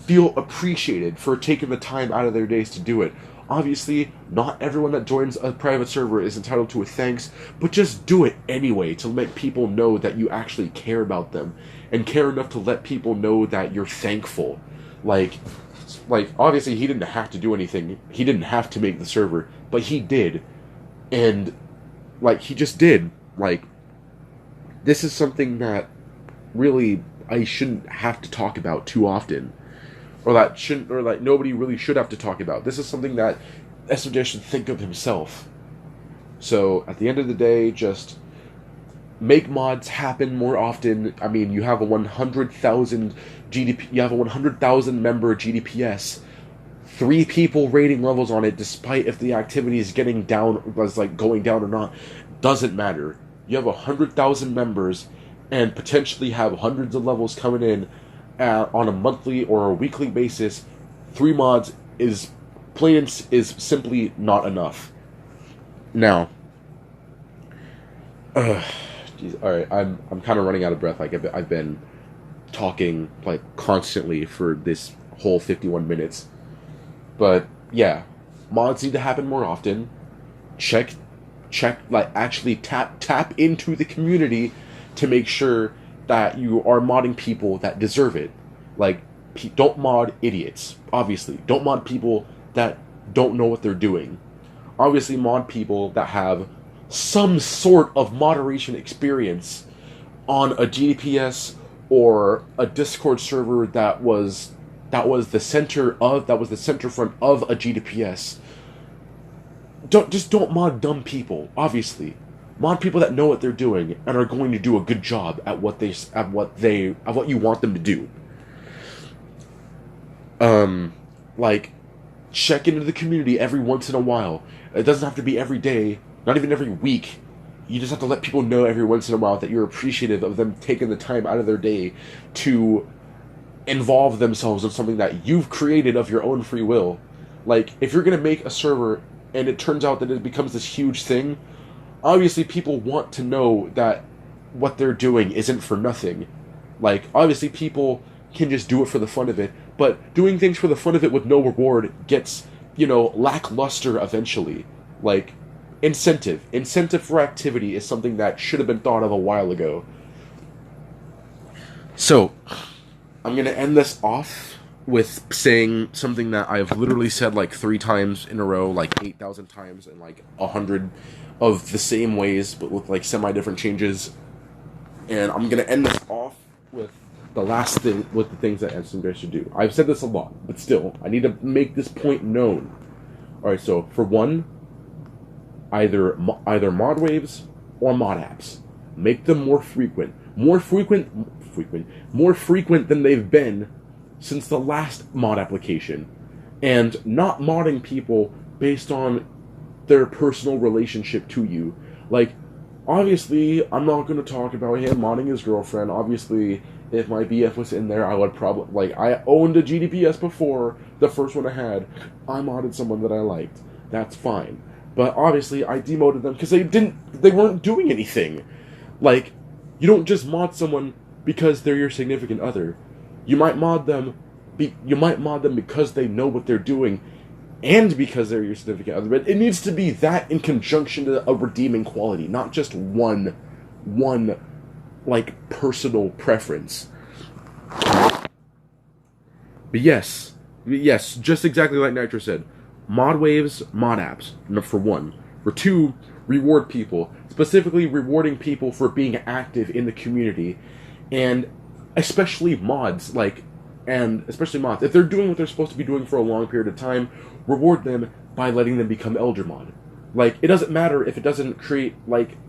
feel appreciated for taking the time out of their days to do it. Obviously, not everyone that joins a private server is entitled to a thanks, but just do it anyway to let people know that you actually care about them and care enough to let people know that you're thankful. Like obviously he didn't have to do anything. He didn't have to make the server, but he did. And he just did. This is something that really I shouldn't have to talk about too often. Or nobody really should have to talk about. This is something that SMJ should think of himself. So at the end of the day, just make mods happen more often. I mean, you have a 100,000 GDP. You have a 100,000 member GDPS. 3 people rating levels on it, despite if the activity is going down or not, doesn't matter. You have 100,000 members, and potentially have hundreds of levels coming in on a monthly or a weekly basis. 3 mods is simply not enough. Now, alright, I'm kind of running out of breath. I've been talking constantly for this whole 51 minutes. But yeah, mods need to happen more often. Actually tap into the community to make sure that you are modding people that deserve it. Don't mod idiots, obviously. Don't mod people that don't know what they're doing. Obviously, mod people that have some sort of moderation experience on a GDPS or a Discord server that was the centerfront of a GDPS. Don't mod dumb people, obviously. Mod people that know what they're doing and are going to do a good job at what you want them to do. Check into the community every once in a while. It doesn't have to be every day, not even every week. You just have to let people know every once in a while that you're appreciative of them taking the time out of their day to involve themselves in something that you've created of your own free will. If you're going to make a server and it turns out that it becomes this huge thing, obviously people want to know that what they're doing isn't for nothing. Obviously people can just do it for the fun of it, but doing things for the fun of it with no reward gets, lackluster eventually. Incentive for activity is something that should have been thought of a while ago. So, I'm going to end this off with saying something that I've literally said 3 times in a row, 8,000 times, and 100 of the same ways, but with semi-different changes. And I'm going to end this off with the last thing, with the things that SMJ should do. I've said this a lot, but still, I need to make this point known. Alright, so, for one, either mod waves or mod apps. Make them more frequent. More frequent than they've been since the last mod application. And not modding people based on their personal relationship to you. Obviously, I'm not going to talk about him modding his girlfriend. Obviously, if my BF was in there, I would probably, I owned a GDPS before, the first one I had. I modded someone that I liked. That's fine. But obviously, I demoted them because they weren't doing anything. You don't just mod someone because they're your significant other. You might mod them because they know what they're doing, and because they're your significant other. But it needs to be that in conjunction to a redeeming quality, not just one personal preference. But yes, just exactly like Nitro said. Mod waves, mod apps, for one. For two, reward people. Specifically rewarding people for being active in the community. And especially mods, if they're doing what they're supposed to be doing for a long period of time, reward them by letting them become Elder Mod. It doesn't matter if it doesn't create,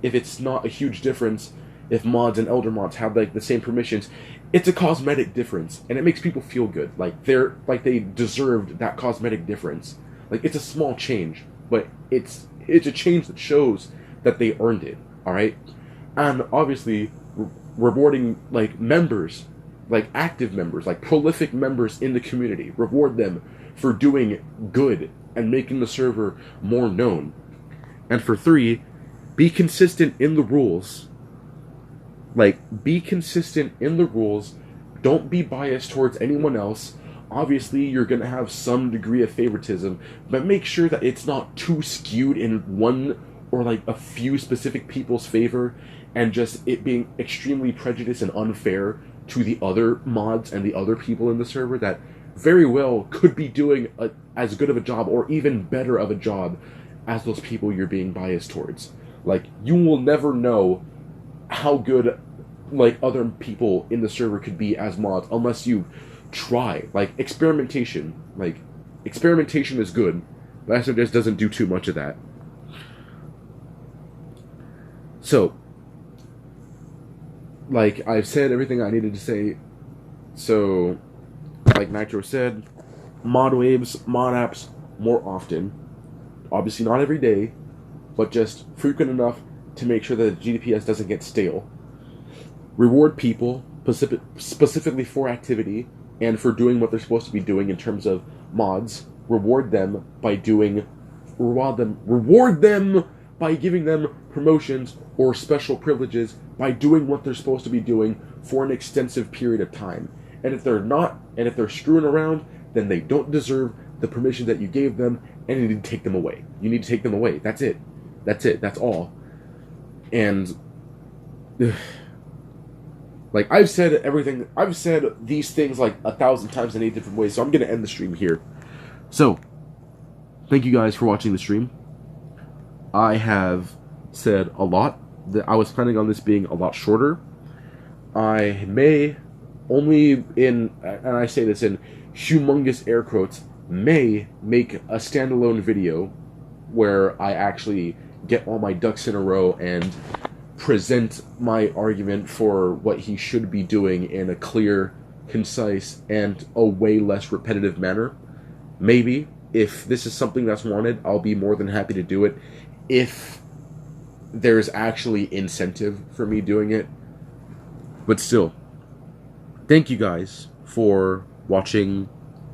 if it's not a huge difference if mods and Elder Mods have, the same permissions. It's a cosmetic difference, and it makes people feel good. They deserved that cosmetic difference. It's a small change, but it's a change that shows that they earned it, alright? And obviously, rewarding, members, active members, prolific members in the community. Reward them for doing good and making the server more known. And for 3, be consistent in the rules. Be consistent in the rules. Don't be biased towards anyone else. obviously you're going to have some degree of favoritism, but make sure that it's not too skewed in one or like a few specific people's favor, and just it being extremely prejudiced and unfair to the other mods and the other people in the server that very well could be doing as good of a job or even better of a job as those people you're being biased towards. Like, you will never know how good like other people in the server could be as mods unless you try. Like, experimentation is good, but SavXL doesn't do too much of that. So, like, I've said everything I needed to say. So, like Nitro said, mod waves, mod apps more often. Obviously not every day, but just frequent enough to make sure that GDPS doesn't get stale. Reward people specifically for activity and for doing what they're supposed to be doing in terms of mods. Reward them by giving them promotions or special privileges by doing what they're supposed to be doing for an extensive period of time. And if they're screwing around, then they don't deserve the permission that you gave them, and you need to take them away. You need to take them away. That's it. That's all. And like, I've said these things like 1,000 times in 8 different ways, so I'm gonna end the stream here. So, thank you guys for watching the stream. I have said a lot. I was planning on this being a lot shorter. I may only and I say this in humongous air quotes, may make a standalone video where I actually get all my ducks in a row and present my argument for what he should be doing in a clear, concise, and a way less repetitive manner. Maybe, if this is something that's wanted, I'll be more than happy to do it if there's actually incentive for me doing it. But still, thank you guys for watching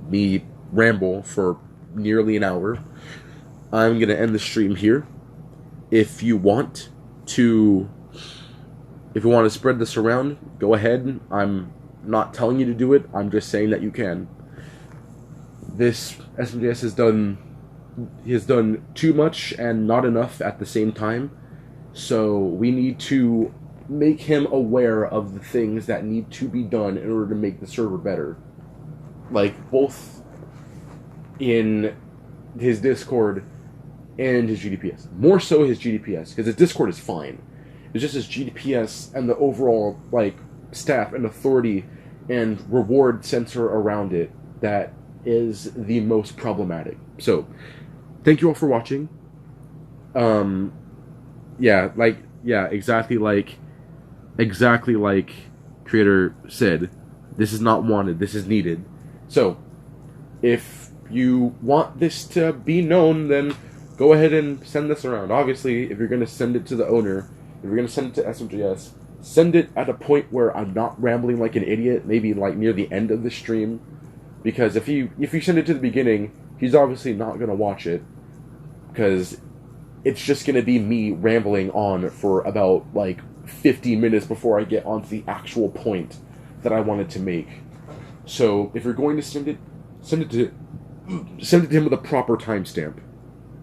me ramble for nearly an hour. I'm going to end the stream here. If you want to spread this around, go ahead. I'm not telling you to do it. I'm just saying that you can. This SavXL has done too much and not enough at the same time. So we need to make him aware of the things that need to be done in order to make the server better. Like, both in his Discord and his GDPS. More so his GDPS, because his Discord is fine. It's just his GDPS and the overall, like, staff and authority and reward center around it that is the most problematic. So, thank you all for watching. Exactly like Creator said, this is not wanted, this is needed. So, if you want this to be known, then go ahead and send this around. Obviously, if you're going to send it to the owner, if you're going to send it to SavXL, send it at a point where I'm not rambling like an idiot, maybe like near the end of the stream. Because if you send it to the beginning, he's obviously not going to watch it. Because it's just going to be me rambling on for about like 50 minutes before I get onto the actual point that I wanted to make. So if you're going to send it to him with a proper timestamp.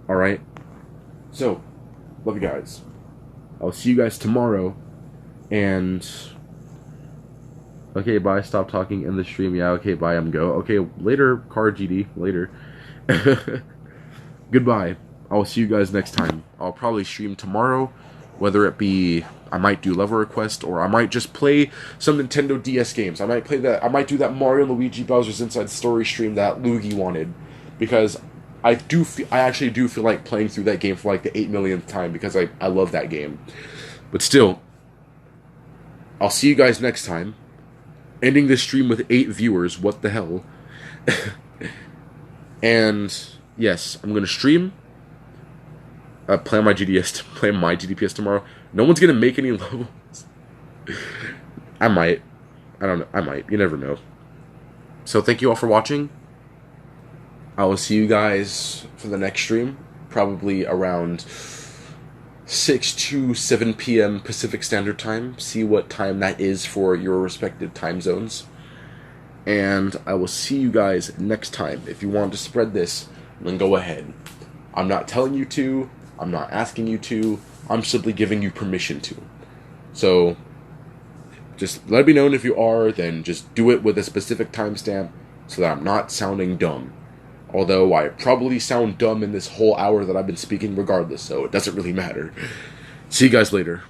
Alright? So, love you guys. I'll see you guys tomorrow. And okay, bye. Stop talking in the stream. Yeah, okay, bye. I'm go. Okay, later, Car GD. Later. Goodbye. I'll see you guys next time. I'll probably stream tomorrow, whether it be I might do level request or I might just play some Nintendo DS games. I might play that. I might do that Mario and Luigi Bowser's Inside Story stream that Luigi wanted, because I actually do feel like playing through that game for like the 8 millionth time because I love that game. But still, I'll see you guys next time. Ending this stream with 8 viewers. What the hell? And yes, I'm gonna stream. Play my GDPS tomorrow. No one's gonna make any levels. I might. I don't know. I might. You never know. So thank you all for watching. I will see you guys for the next stream, probably around 6 to 7 p.m. Pacific Standard Time. See what time that is for your respective time zones. and I will see you guys next time. If you want to spread this, then go ahead. I'm not telling you to, I'm not asking you to, I'm simply giving you permission to. So, just let me know if you are, then just do it with a specific timestamp so that I'm not sounding dumb. Although I probably sound dumb in this whole hour that I've been speaking regardless, so it doesn't really matter. See you guys later.